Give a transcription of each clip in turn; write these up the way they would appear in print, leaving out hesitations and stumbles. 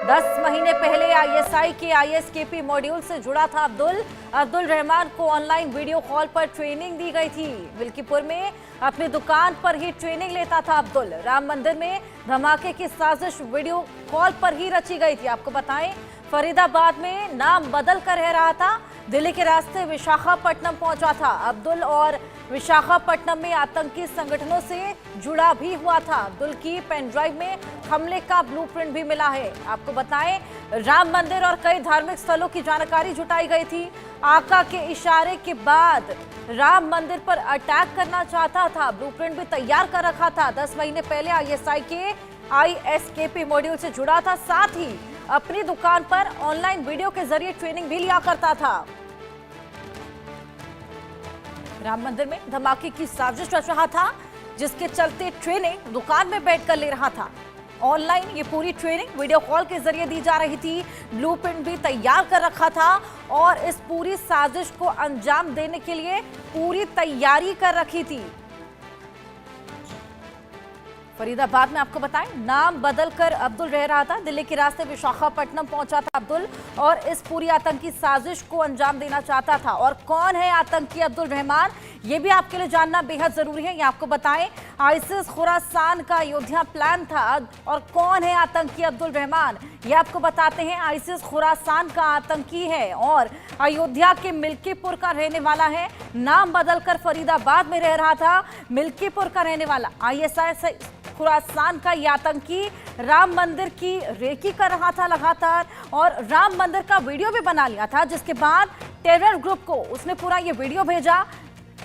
10 महीने पहले आईएसआई के आईएसकेपी मॉड्यूल से जुड़ा था अब्दुल रहमान को ऑनलाइन वीडियो कॉल पर ट्रेनिंग दी गई थी। मिल्कीपुर में अपनी दुकान पर ही ट्रेनिंग लेता था अब्दुल। राम मंदिर में धमाके की साजिश वीडियो कॉल पर ही रची गई थी। आपको बताएं, फरीदाबाद में नाम बदल कर रह रहा था, दिल्ली के रास्ते विशाखापट्टनम पहुंचा था अब्दुल और विशाखापट्टनम में आतंकी संगठनों से जुड़ा भी हुआ था। अब्दुल की पेन ड्राइव में हमले का ब्लूप्रिंट भी मिला है। आपको बताएं, राम मंदिर और कई धार्मिक स्थलों की जानकारी जुटाई गई थी। आका के इशारे के बाद राम मंदिर पर अटैक करना चाहता था, ब्लूप्रिंट भी तैयार कर रखा था। 10 महीने पहले आईएसआई के आईएसकेपी मॉड्यूल से जुड़ा था, साथ ही अपनी दुकान पर ऑनलाइन वीडियो के जरिए ट्रेनिंग भी लिया करता था। राम मंदिर में धमाके की साजिश रच रहा था, जिसके चलते ट्रेनिंग दुकान में बैठकर ले रहा था। ऑनलाइन ये पूरी ट्रेनिंग वीडियो कॉल के जरिए दी जा रही थी। ब्लूप्रिंट भी तैयार कर रखा था और इस पूरी साजिश को अंजाम देने के लिए पूरी तैयारी कर रखी थी। फरीदाबाद में आपको बताएं, नाम बदलकर अब्दुल रह रहा था, दिल्ली के रास्ते विशाखापट्टनम पहुंचा था अब्दुल और इस पूरी आतंकी साजिश को अंजाम देना चाहता था। और कौन है आतंकी अब्दुल रहमान, ये भी आपके लिए जानना बेहद जरूरी है। ये आपको बताएं, आईसिस खुरासान का अयोध्या प्लान था। और कौन है आतंकी अब्दुल रहमान, ये आपको बताते हैं। आईसिस खुरासान का आतंकी है और अयोध्या के मिल्कीपुर का रहने वाला है। नाम बदलकर फरीदाबाद में रह रहा था, मिल्कीपुर का रहने वाला। आईएसआई खुरासान का ये आतंकी राम मंदिर की रेकी कर रहा था लगातार और राम मंदिर का वीडियो भी बना लिया था, जिसके बाद टेरर ग्रुप को उसने पूरा ये वीडियो भेजा।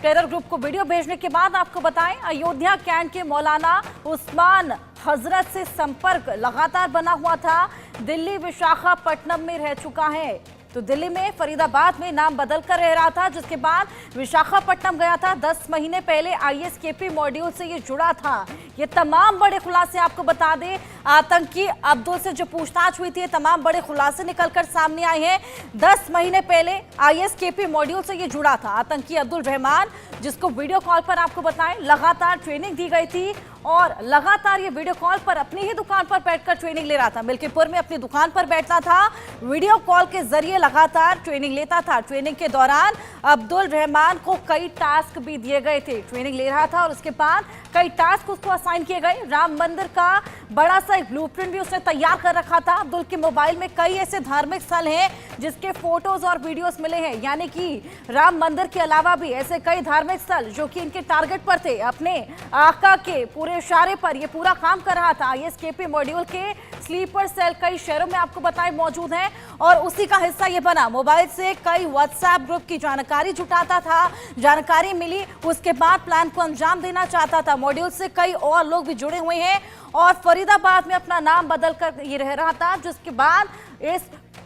टेरर ग्रुप को वीडियो भेजने के बाद आपको बताएं, अयोध्या कैंट के मौलाना उस्मान हजरत से संपर्क लगातार बना हुआ था। दिल्ली विशाखापट्टनम में रह चुका है, तो दिल्ली में फरीदाबाद में नाम बदल कर रह रहा था, जिसके बाद विशाखापट्टनम गया था। 10 महीने पहले आईएसकेपी मॉड्यूल से ये जुड़ा था। ये तमाम बड़े खुलासे आपको बता दें, आतंकी अब्दुल से जो पूछताछ हुई थी, तमाम बड़े खुलासे निकलकर सामने आए हैं। 10 महीने पहले आईएसकेपी मॉड्यूल से ये जुड़ा था आतंकी अब्दुल रहमान, जिसको वीडियो कॉल पर आपको बताएं लगातार ट्रेनिंग दी गई थी और लगातार ये वीडियो कॉल पर अपनी ही दुकान पर बैठकर ट्रेनिंग ले रहा था। मिल्कीपुर में अपनी दुकान पर बैठता था, वीडियो कॉल के जरिए लगातार ट्रेनिंग लेता था। ट्रेनिंग के दौरान अब्दुल रहमान को कई टास्क भी दिए गए थे। ट्रेनिंग ले रहा था और उसके बाद कई टास्क उसको असाइन किए गए। राम मंदिर का बड़ा सा एक ब्लूप्रिंट भी उसने तैयार कर रखा था। अब्दुल के मोबाइल में कई ऐसे धार्मिक स्थल हैं जिसके फोटोज और वीडियोस मिले हैं, यानी कि राम मंदिर के अलावा भी ऐसे कई धार्मिक स्थल जो कि इनके टारगेट पर थे। अपने आका के पूरे इशारे पर ये पूरा काम कर रहा था। आईएसकेपी मॉड्यूल के स्लीपर सेल कई शहरों में आपको बताएं मौजूद हैं और उसी का हिस्सा ये बना। मोबाइल से कई व्हाट्सएप ग्रुप की जानकारी जुटाता था, जानकारी मिली उसके बाद प्लान को अंजाम देना चाहता था। मॉड्यूल से कई और लोग भी जुड़े हुए हैं और फरीदाबाद में अपना नाम बदल कर ये रह रहा था, जिसके बाद इस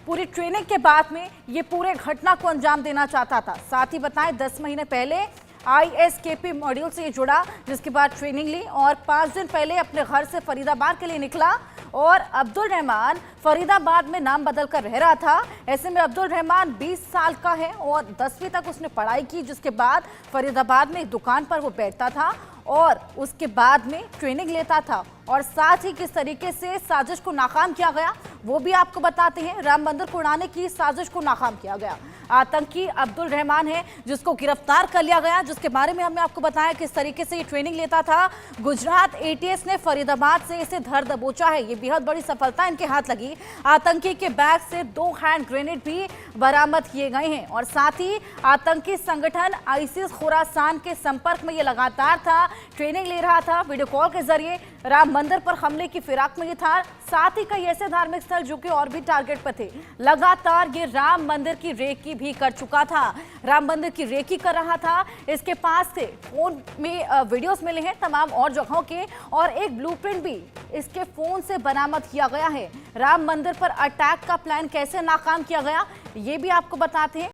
पूरी ट्रेनिंग के बाद में ये पूरे घटना को अंजाम देना चाहता था। साथ ही बताएं, 10 महीने पहले आईएसकेपी मॉड्यूल से ये जुड़ा, जिसके बाद ट्रेनिंग ली और 5 दिन पहले अपने घर से फरीदाबाद के लिए निकला। और अब्दुल रहमान फरीदाबाद में नाम बदल कर रह रहा था। ऐसे में अब्दुल रहमान 20 साल का है और 10वीं तक उसने पढ़ाई की, जिसके बाद फरीदाबाद में एक दुकान पर वो बैठता था और उसके बाद में ट्रेनिंग लेता था। और साथ ही किस तरीके से साजिश को नाकाम किया गया वो भी आपको बताते हैं। राम मंदिर को उड़ाने की साजिश को नाकाम किया गया। आतंकी अब्दुल रहमान है जिसको गिरफ्तार कर लिया गया, जिसके बारे में हमने आपको बताया किस तरीके से ये ट्रेनिंग लेता था। गुजरात एटीएस ने फरीदाबाद से इसे धर दबोचा है, ये बेहद बड़ी सफलता इनके हाथ लगी। आतंकी के बैग से 2 हैंड ग्रेनेड भी बरामद किए गए हैं और साथ ही आतंकी संगठन आईसिस खुरासान के संपर्क में ये लगातार था, ट्रेनिंग ले रहा था। वीडियो कॉल के जरिए राम मंदिर पर हमले की फिराक में ये था। साथ ही कई ऐसे धार्मिक स्थल जो कि और भी टारगेट पर थे। लगातार ये राम मंदिर की रेकी भी कर चुका था, राम मंदिर की रेकी कर रहा था। इसके पास से फोन में वीडियोस मिले हैं तमाम और जगहों के और एक ब्लूप्रिंट भी इसके फोन से बरामद किया गया है। राम मंदिर पर अटैक का प्लान कैसे नाकाम किया गया ये भी आपको बताते हैं।